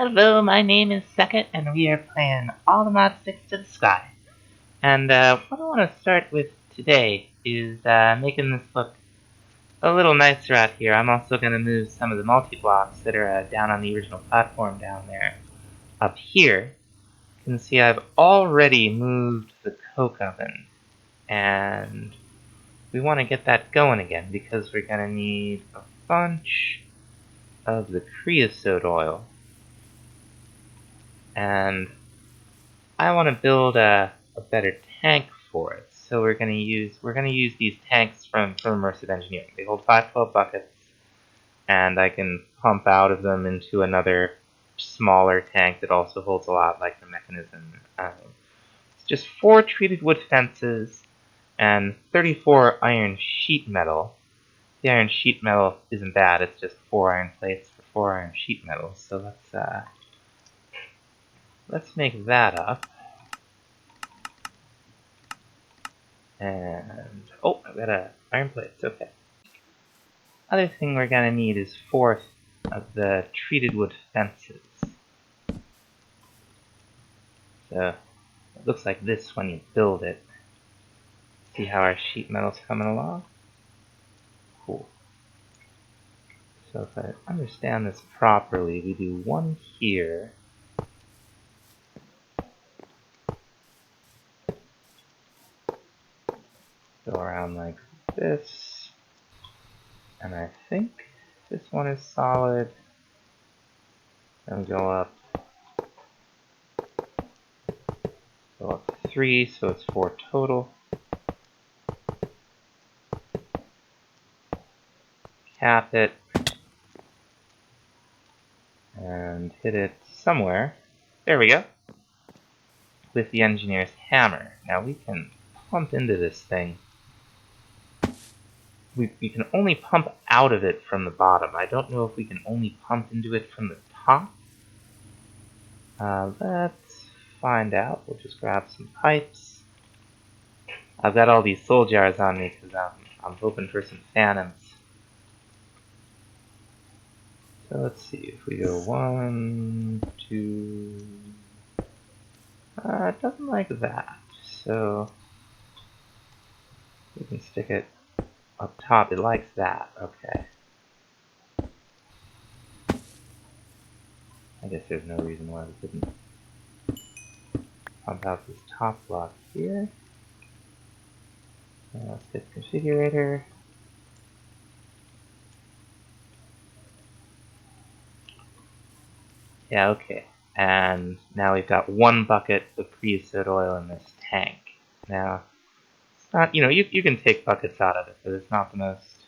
Hello, my name is Second, and we are playing All the Mod Sticks to the Sky. And what I want to start with today is making this look a little nicer out here. I'm also going to move some of the multi-blocks that are down on the original platform down there up here. You can see I've already moved the coke oven, and we want to get that going again because we're going to need a bunch of the creosote oil. And I want to build a better tank for it. So we're gonna use these tanks from immersive engineering. They hold 512 buckets, and I can pump out of them into another smaller tank that also holds a lot, like the mechanism. It's just 4 treated wood fences and 34 iron sheet metal. The iron sheet metal isn't bad. It's just 4 iron plates for 4 iron sheet metal. So let's make that up. And, oh, I've got a iron plates, okay. Other thing we're gonna need is 4 of the treated wood fences. So, it looks like this when you build it. See how our sheet metal's coming along? Cool. So if I understand this properly, we do 1 here. Go around like this. And I think this one is solid. Then go up 3, so it's 4 total. Cap it. And hit it somewhere. There we go. With the engineer's hammer. Now we can pump into this thing. We can only pump out of it from the bottom. I don't know if we can only pump into it from the top. Let's find out. We'll just grab some pipes. I've got all these soul jars on me because I'm hoping for some phantoms. So let's see if we go 1, 2. It doesn't like that. So we can stick it up top. It likes that. Okay. I guess there's no reason why we couldn't pump out this top block here. Let's hit configurator. Yeah, okay. And now we've got 1 bucket of creosote oil in this tank. Now, it's not, you can take buckets out of it, but it's not the most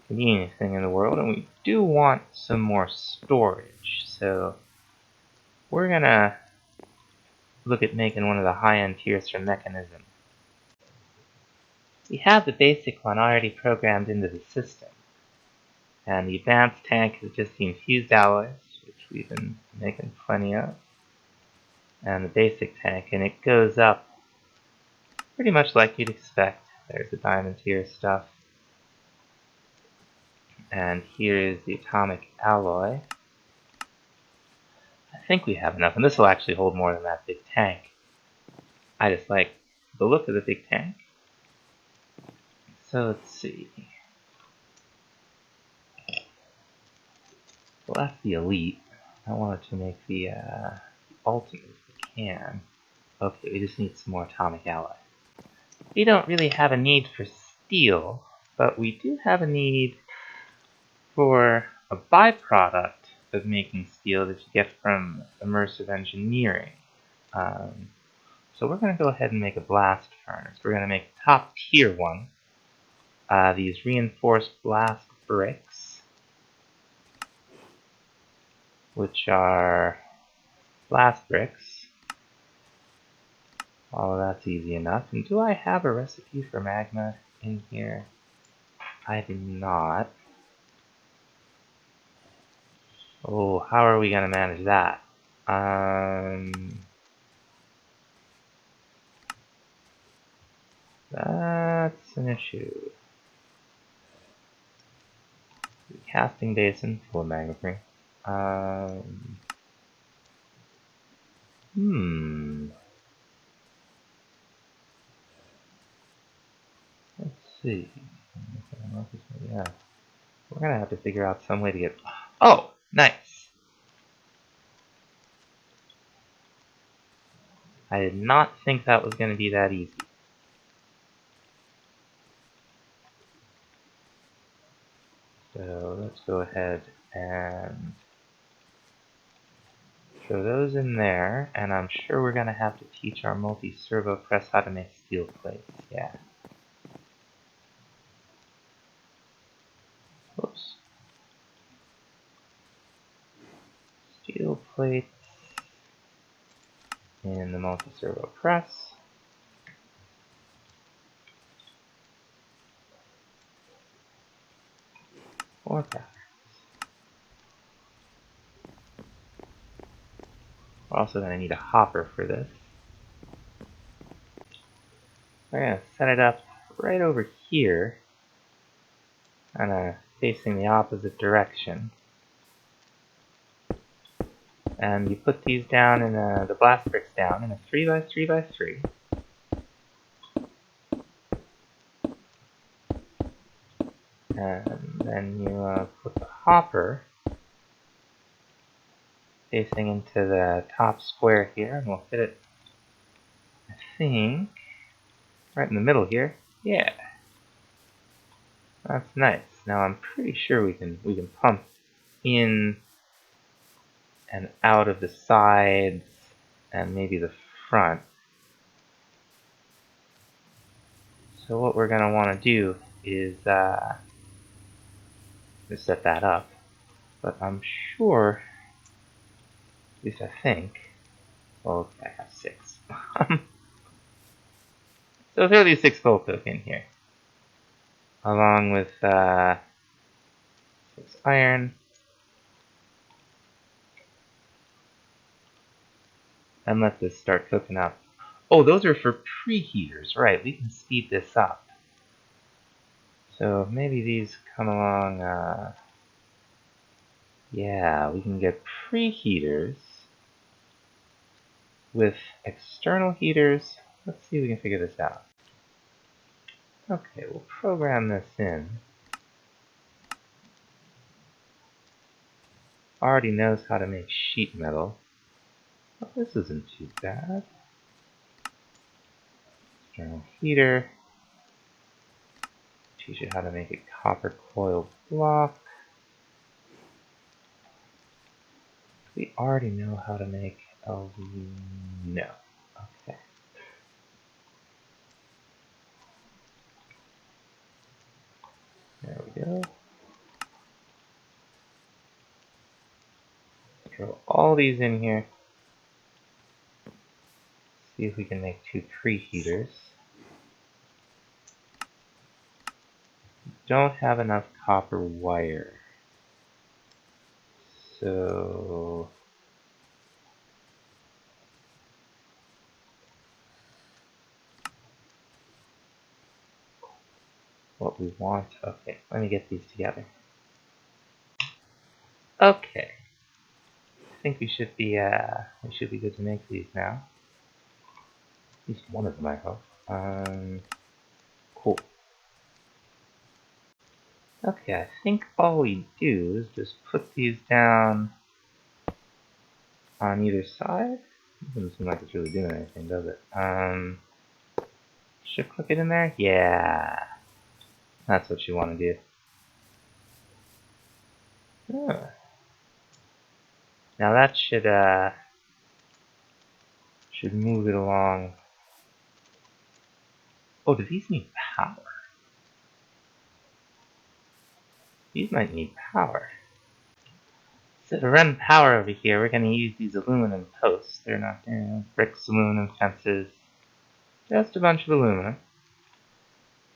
convenient thing in the world. And we do want some more storage. So, we're gonna look at making one of the high-end tiers for mechanism. We have the basic one already programmed into the system. And the advanced tank is just the infused alloys, which we've been making plenty of. And the basic tank, and it goes up pretty much like you'd expect. There's the diamond tier stuff. And here's the atomic alloy. I think we have enough, and this will actually hold more than that big tank. I just like the look of the big tank. So let's see. Well, that's the elite. I wanted to make the ultimate if we can. Okay, we just need some more atomic alloy. We don't really have a need for steel, but we do have a need for a byproduct of making steel that you get from immersive engineering. So we're going to go ahead and make a blast furnace. We're going to make a top tier one. These reinforced blast bricks, which are blast bricks. All of that's easy enough. And do I have a recipe for magma in here? I do not. Oh, how are we going to manage that? That's an issue. Casting basin full of magma free. Let's see. Yeah. We're gonna have to figure out some way to get... Oh! Nice! I did not think that was gonna be that easy. So let's go ahead and throw those in there, and I'm sure we're gonna have to teach our multi-servo press how to make steel plates. Yeah. Whoops. Steel plates in the multi-servo press. Or patterns. We're also gonna need a hopper for this. We're gonna set it up right over here, kind of facing the opposite direction. And you put these down in the blast bricks down in a 3x3x3. And then you put the hopper facing into the top square here, and we'll fit it, I think, right in the middle here. Yeah, that's nice. Now I'm pretty sure we can pump in and out of the sides and maybe the front. So what we're gonna want to do is just set that up. But I'm sure, at least I think. Well, I have 6. So throw these 6 full cook in here, along with 6 iron, and let this start cooking up. Oh, those are for preheaters, right? We can speed this up. So maybe these come along. Yeah, we can get preheaters with external heaters. Let's see if we can figure this out. Okay, we'll program this in. Already knows how to make sheet metal. Well, this isn't too bad. External heater. Teach you how to make a copper coil block. We already know how to make no. Okay. There we go. Throw all these in here. See if we can make 2 preheaters. Don't have enough copper wire. So what we want, okay, let me get these together. Okay. I think we should be good to make these now. At least one of them, I hope. Cool. Okay, I think all we do is just put these down on either side. It doesn't seem like it's really doing anything, does it? Should click it in there? Yeah. That's what you want to do. Oh. Now that should move it along. Oh, do these need power? These might need power. So to run power over here, we're going to use these aluminum posts. They're not, bricks, aluminum fences. Just a bunch of aluminum.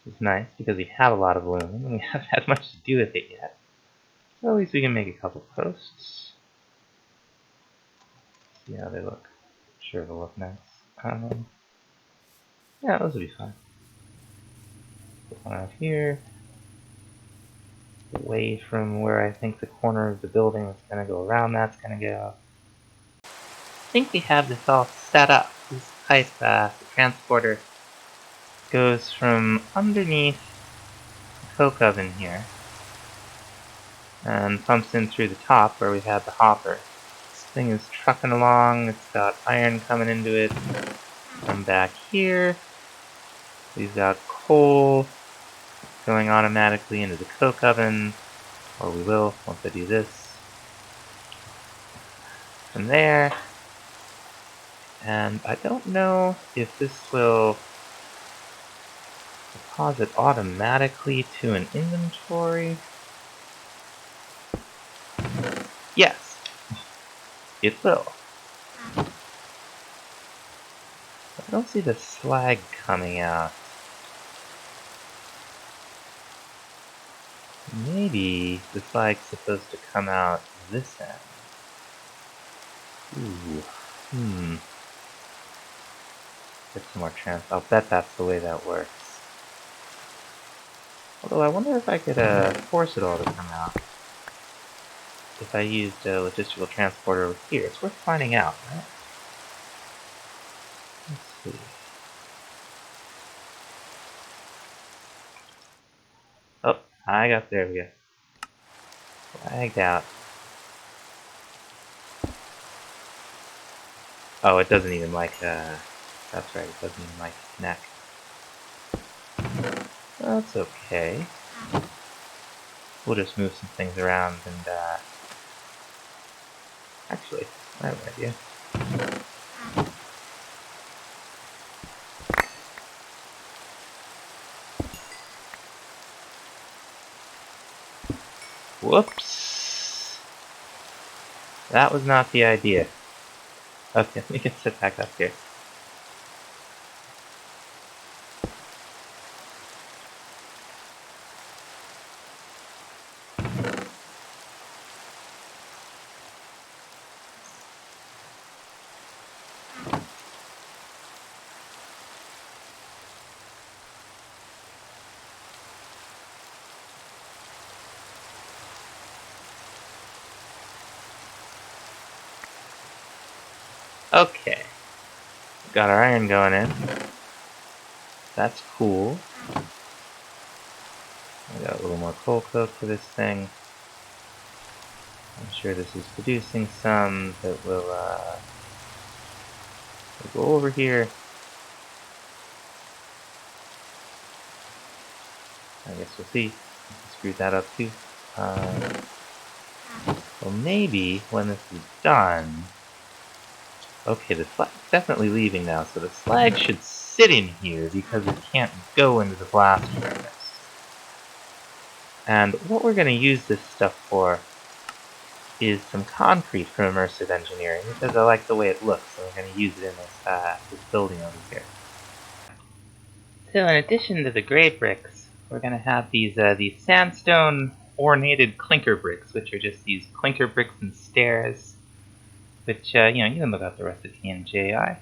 Which is nice, because we have a lot of aluminum, and we haven't had much to do with it yet. So at least we can make a couple posts. See how they look. Sure they'll look nice. Yeah, those will be fine. Put one out here. away from where I think the corner of the building that's going to go around that's going to go. I think we have this all set up. This pipe transporter goes from underneath the coke oven here and pumps in through the top where we had the hopper. This thing is trucking along, it's got iron coming into it. From back here, we've got coal going automatically into the coke oven, or we will once I do this. From there, and I don't know if this will deposit automatically to an inventory. Yes, it will. I don't see the slag coming out. Maybe the slag's supposed to come out this end. Ooh, Get some more I'll bet that's the way that works. Although I wonder if I could force it all to come out. If I used a logistical transporter over here. It's worth finding out, right? Let's see. Oh, there we go. Lagged out. Oh, it doesn't even like, that's right, it doesn't even like connect. That's okay. We'll just move some things around and, actually, I have an idea. Whoops! That was not the idea. Okay, we can sit back up here. Okay. Got our iron going in. That's cool. I got a little more coal coke for this thing. I'm sure this is producing some that will we'll go over here. I guess we'll see. Screwed that up too. Well, maybe when this is done. Okay, the slag's definitely leaving now, so the slag should sit in here because it can't go into the blast furnace. And what we're going to use this stuff for is some concrete from immersive engineering because I like the way it looks, so we're going to use it in this building over here. So in addition to the gray bricks, we're going to have these sandstone ornated clinker bricks, which are just these clinker bricks and stairs. Which, you can look up the recipe in JI.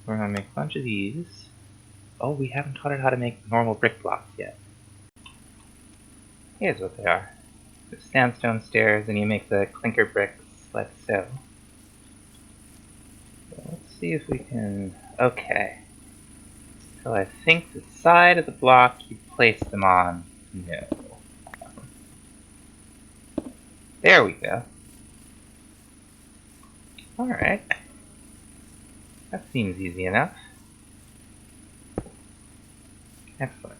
We're going to make a bunch of these. Oh, we haven't taught it how to make normal brick blocks yet. Here's what they are. There's sandstone stairs, and you make the clinker bricks like so. Let's see if we can... Okay. So I think the side of the block you place them on. No. There we go. Alright. That seems easy enough. Excellent.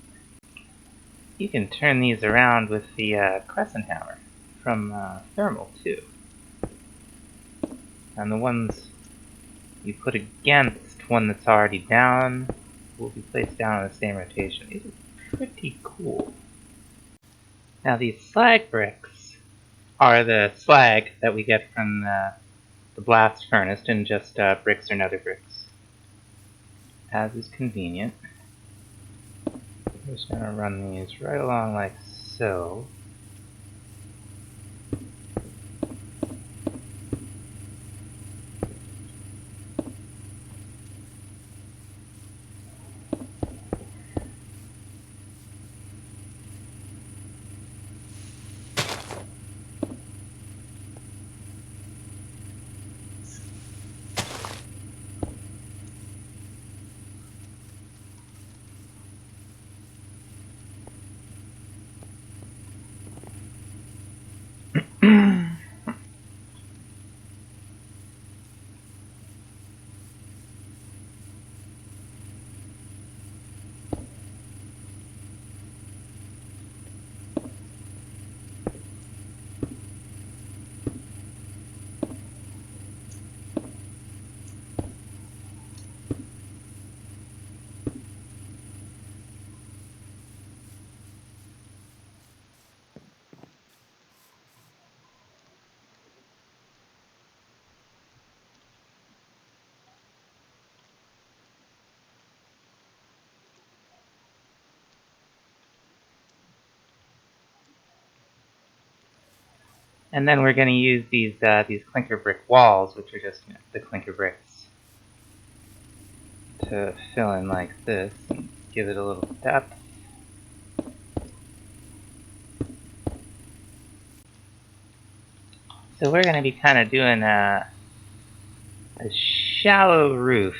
You can turn these around with the crescent hammer from thermal too. And the ones you put against one that's already down will be placed down in the same rotation. These are pretty cool. Now these slag bricks are the slag that we get from the blast furnace, and just bricks or nether bricks, as is convenient. I'm just going to run these right along like so. And then we're going to use these clinker brick walls, which are just the clinker bricks, to fill in like this and give it a little depth. So we're going to be kind of doing a shallow roof.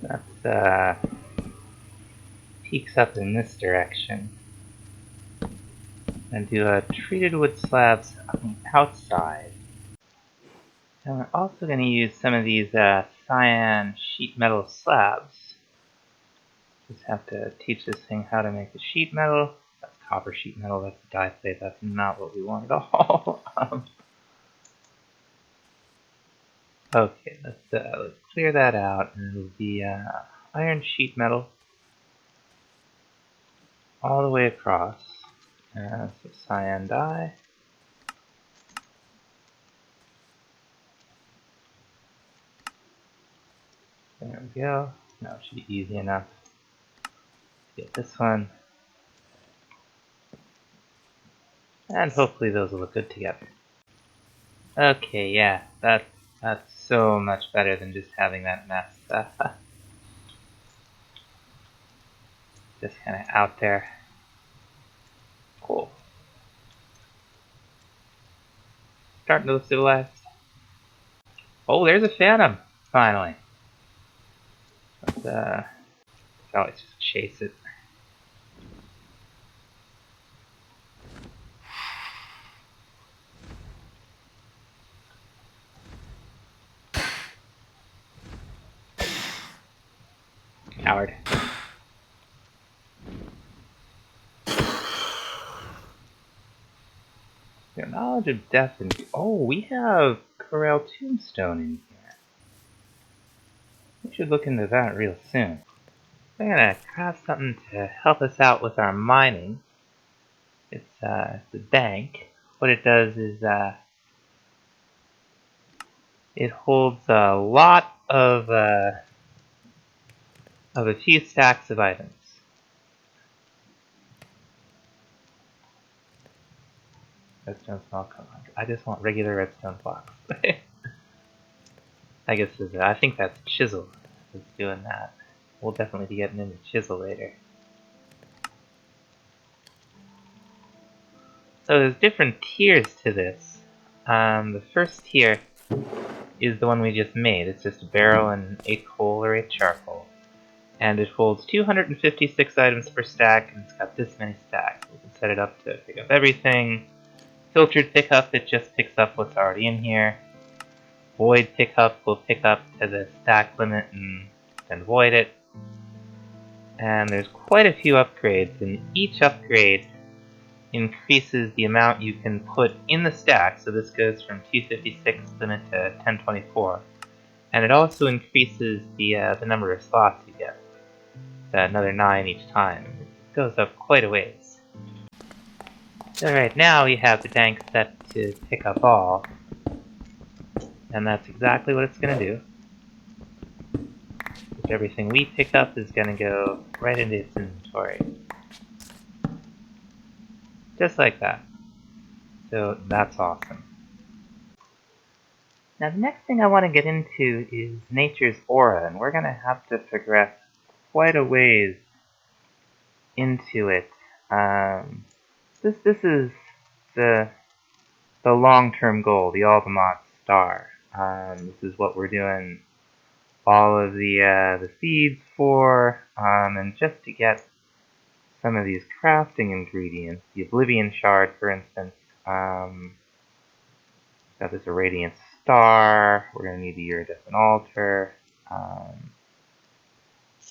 That's peaks up in this direction. And do treated wood slabs on the outside. And we're also going to use some of these cyan sheet metal slabs. Just have to teach this thing how to make the sheet metal. That's copper sheet metal, that's die plate, that's not what we want at all. Okay, let's clear that out, and it'll be iron sheet metal all the way across. So cyan dye. There we go. Now it should be easy enough to get this one. And hopefully those will look good together. Okay, yeah, that's so much better than just having that mess. Just kind of out there. Cool. Starting to look civilized. Oh, there's a phantom! Finally. Let's always just chase it. Coward. Your knowledge of death and... Oh, we have Corel Tombstone in here. We should look into that real soon. We're gonna craft something to help us out with our mining. It's the bank. What it does is it holds a lot of a few stacks of items. Redstone small, come on. I just want regular redstone blocks. I guess I think that's chisel that's doing that. We'll definitely be getting into chisel later. So there's different tiers to this. The first tier is the one we just made. It's just a barrel and 8 coal or 8 charcoal. And it holds 256 items per stack, and it's got this many stacks. We can set it up to pick up everything. Filtered pickup, it just picks up what's already in here. Void pickup will pick up to the stack limit and then void it. And there's quite a few upgrades, and each upgrade increases the amount you can put in the stack. So this goes from 256 limit to 1024. And it also increases the number of slots you get. Another 9 each time. It goes up quite a ways. So right now we have the tank set to pick up all. And that's exactly what it's going to do. Everything we pick up is going to go right into its inventory. Just like that. So that's awesome. Now the next thing I want to get into is nature's aura, and we're going to have to progress quite a ways into it. This is the long-term goal, the Ultimate Star. This is what we're doing all of the seeds for, and just to get some of these crafting ingredients. The Oblivion Shard, for instance. Got this Irradiant Star. We're going to need the Iridescent Altar.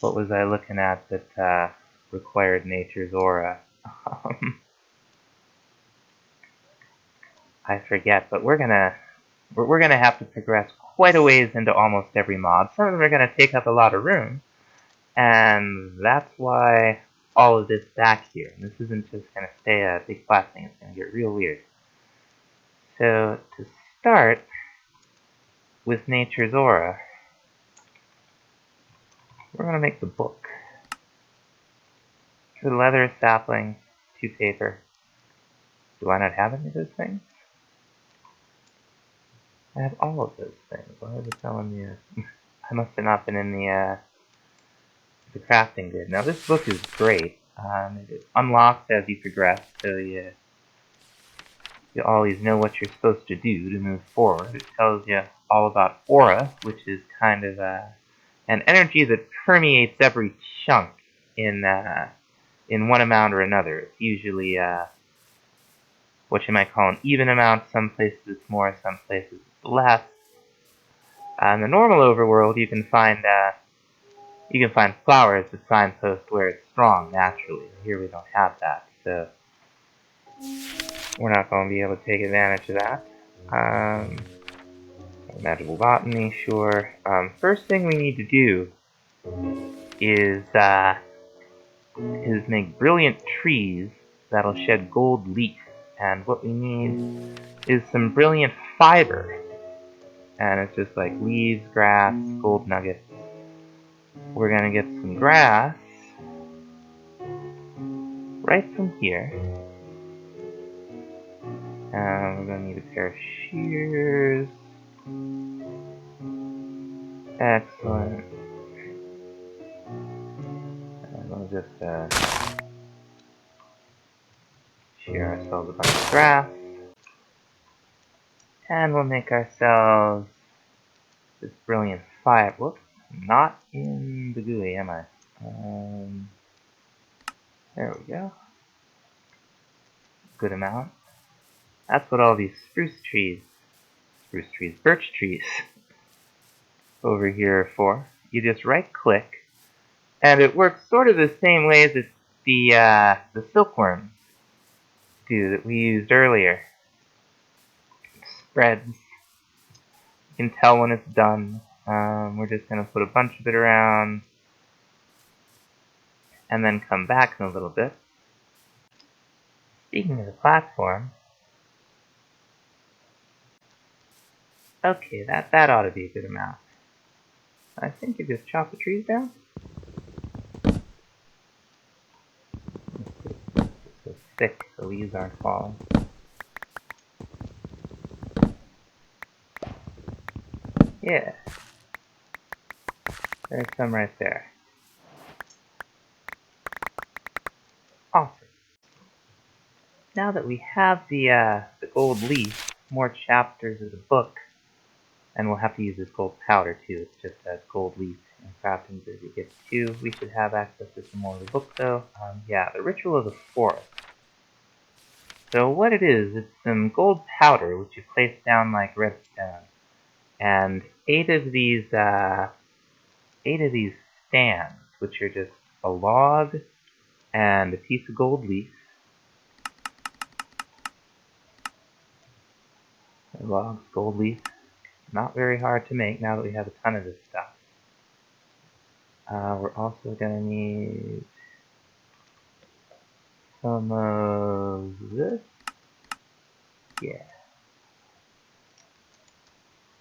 What was I looking at that required nature's aura? I forget, but we're gonna have to progress quite a ways into almost every mod. Some of them are gonna take up a lot of room, and that's why all of this back here. And this isn't just gonna stay a big flat thing. It's gonna get real weird. So to start with nature's aura, we're gonna make the book. The leather sapling, 2 paper. Do I not have any of those things? I have all of those things. Why is it telling me? I must have not been in the crafting grid. Now this book is great. It unlocks as you progress, so you always know what you're supposed to do to move forward. It tells you all about aura, which is kind of an energy that permeates every chunk in one amount or another. It's usually what you might call an even amount. Some places it's more, some places it's less. In the normal overworld, you can find flowers that signpost where it's strong naturally. Here we don't have that, so we're not going to be able to take advantage of that. Magical botany, sure. First thing we need to do is make brilliant trees that'll shed gold leaf. And what we need is some brilliant fiber. And it's just like leaves, grass, gold nuggets. We're gonna get some grass right from here. And we're gonna need a pair of shears. Excellent. And we'll just shear ourselves a bunch of grass. And we'll make ourselves this brilliant fiber. Whoops, not in the GUI, am I? There we go. Good amount. That's what all these birch trees over here are for. You just right click, and it works sort of the same way as the silkworms do that we used earlier. It spreads. You can tell when it's done. We're just going to put a bunch of it around and then come back in a little bit. Speaking of the platform, okay, that ought to be a good amount. I think you just chop the trees down. It's so thick, the leaves aren't falling. Yeah. There's some right there. Awesome. Now that we have the gold leaf, more chapters of the book, and we'll have to use this gold powder too. It's just as gold leaf and crafting as you get to. We should have access to some more of the book though. Yeah, the Ritual of the Forest. So what it is, it's some gold powder which you place down like redstone, and 8 of these stands, which are just a log and a piece of gold leaf. Logs, gold leaf, not very hard to make now that we have a ton of this stuff. We're also going to need some of this. Yeah.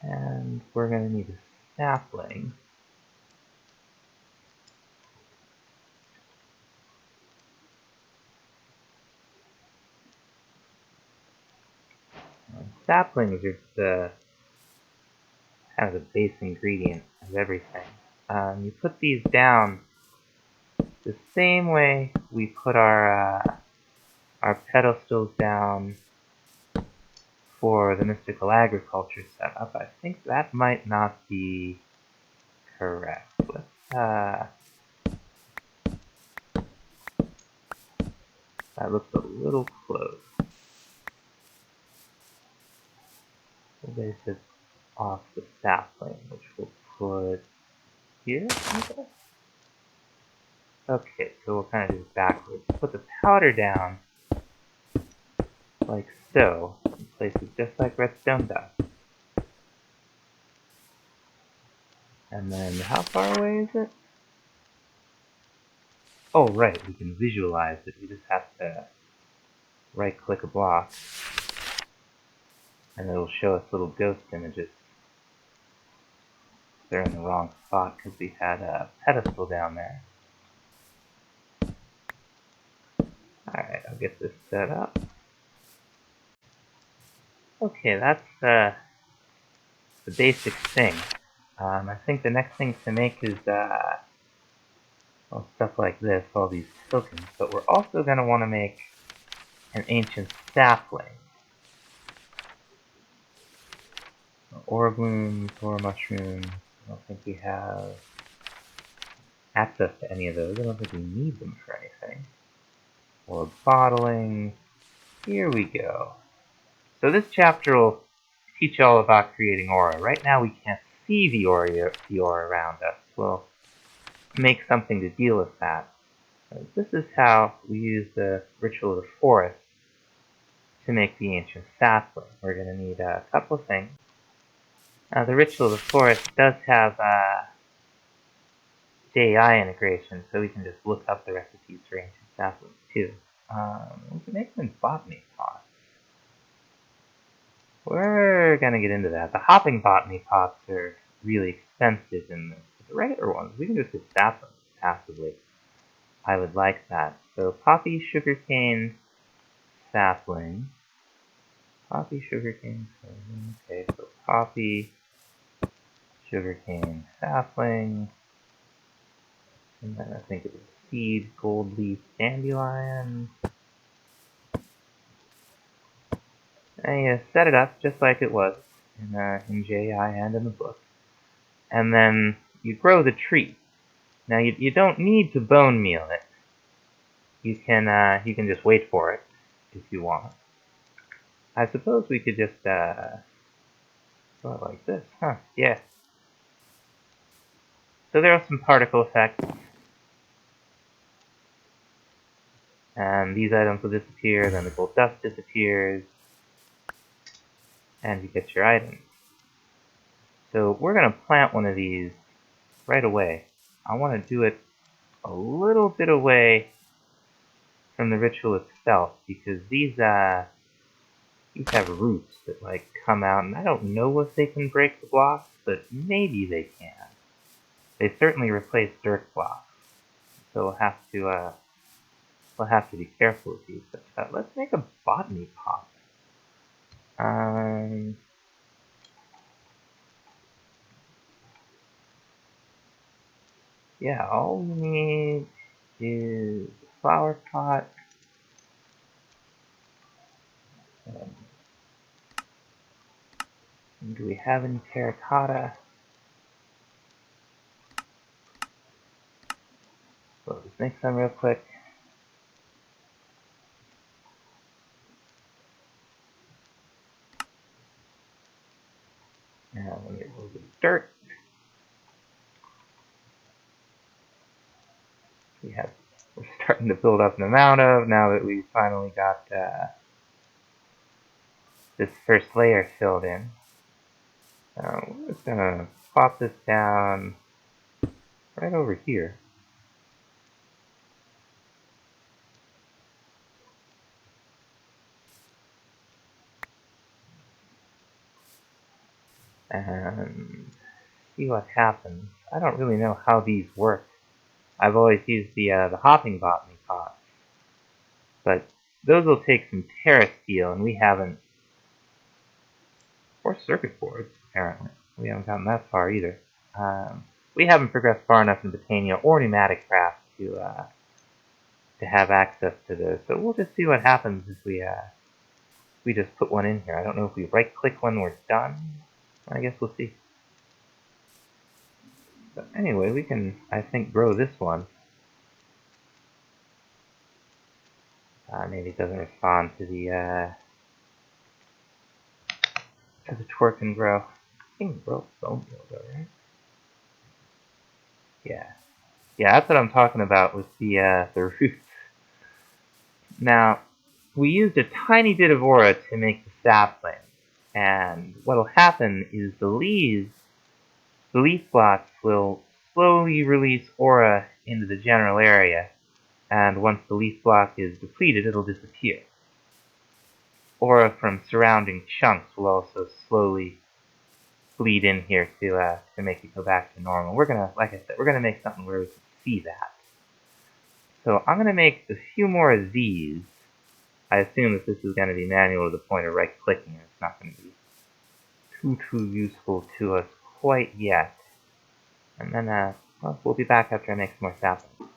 And we're going to need a sapling. Saplings are kind of the base ingredient of everything. You put these down the same way we put our pedestals down for the mystical agriculture setup. I think that might not be correct. Let's that looks a little close. We'll base it off the sapling, which we'll put here. Okay, so we'll kind of do it backwards. Put the powder down like so, in places just like redstone does. And then how far away is it? Oh, right, we can visualize it. We just have to right-click a block, and it'll show us little ghost images. They're in the wrong spot because we had a pedestal down there. Alright, I'll get this set up. Okay, that's the basic thing. I think the next thing to make is well, stuff like this, all these tokens, but we're also going to want to make an ancient sapling. Ore blooms, ore mushrooms. I don't think we have access to any of those. I don't think we need them for anything. Ore bottling. Here we go. So this chapter will teach you all about creating aura. Right now we can't see the aura around us. We'll make something to deal with that. This is how we use the Ritual of the Forest to make the ancient sapling. We're going to need a couple of things. The Ritual of the Forest does have JI integration, so we can just look up the recipes for ancient saplings too. We can make them in botany pots. We're going to get into that. The hopping botany pots are really expensive, and the regular ones, we can just get saplings passively. I would like that. So poppy, sugarcane, sapling. Poppy, sugarcane, sapling. Okay, so poppy, sugarcane, sapling. And then I think it was seed, gold leaf, dandelion. And you set it up just like it was in JI and in the book. And then you grow the tree. Now you don't need to bone meal it. You can just wait for it if you want. I suppose we could just go like this, huh? Yeah. So there are some particle effects. And these items will disappear, then the gold dust disappears, and you get your items. So we're going to plant one of these right away. I want to do it a little bit away from the ritual itself, because these have roots that like come out, and I don't know if they can break the blocks, but maybe they can. They certainly replace dirt blocks, so we'll have to be careful with these. But let's make a botany pot. Yeah, all we need is a flower pot. Do we have any terracotta? So let's make some real quick. And we get a little bit of dirt. We're starting to build up an amount of now that we've finally got this first layer filled in. We're just gonna plop this down right over here. And see what happens. I don't really know how these work. I've always used the hopping botany pot, but those will take some terra steel, and we haven't, or circuit boards apparently. We haven't gotten that far either. We haven't progressed far enough in Botania or pneumatic craft to have access to those. So we'll just see what happens if we just put one in here. I don't know if we right click when we're done. I guess we'll see. But anyway, we can, I think, grow this one. Maybe it doesn't respond to the twerk and grow. I think grow bone meal though, right? Yeah. Yeah, that's what I'm talking about with the roots. Now, we used a tiny bit of aura to make the sapling, and what'll happen is the leaf blocks will slowly release aura into the general area, and once the leaf block is depleted, it'll disappear. Aura from surrounding chunks will also slowly bleed in here to make it go back to normal. We're gonna, like I said, we're gonna make something where we can see that. So I'm going to make a few more of these. I assume that this is going to be manual to the point of right-clicking. It's not going to be too useful to us quite yet. And then, well, we'll be back after I make some more saplings.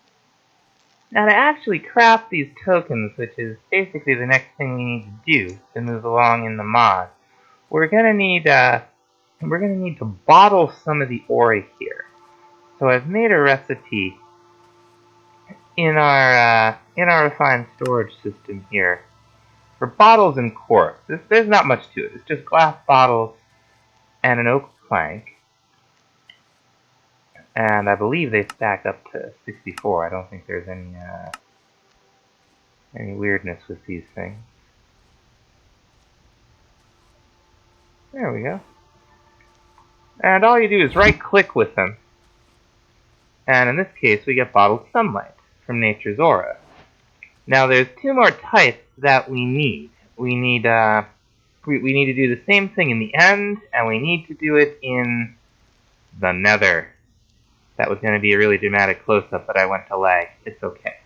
Now, to actually craft these tokens, which is basically the next thing we need to do to move along in the mod, we're gonna need to bottle some of the ore here. So I've made a recipe in our refined storage system here for bottles and corks. There's not much to it. It's just glass bottles and an oak plank. And I believe they stack up to 64. I don't think there's any weirdness with these things. There we go. And all you do is right-click with them. And in this case, we get bottled sunlight from Nature's Aura. Now, there's two more types that we need. We need to do the same thing in the end, and we need to do it in the Nether. That was going to be a really dramatic close-up, but I went to lag. It's okay.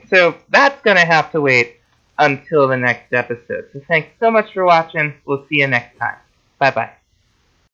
So that's going to have to wait until the next episode. So thanks so much for watching. We'll see you next time. Bye-bye.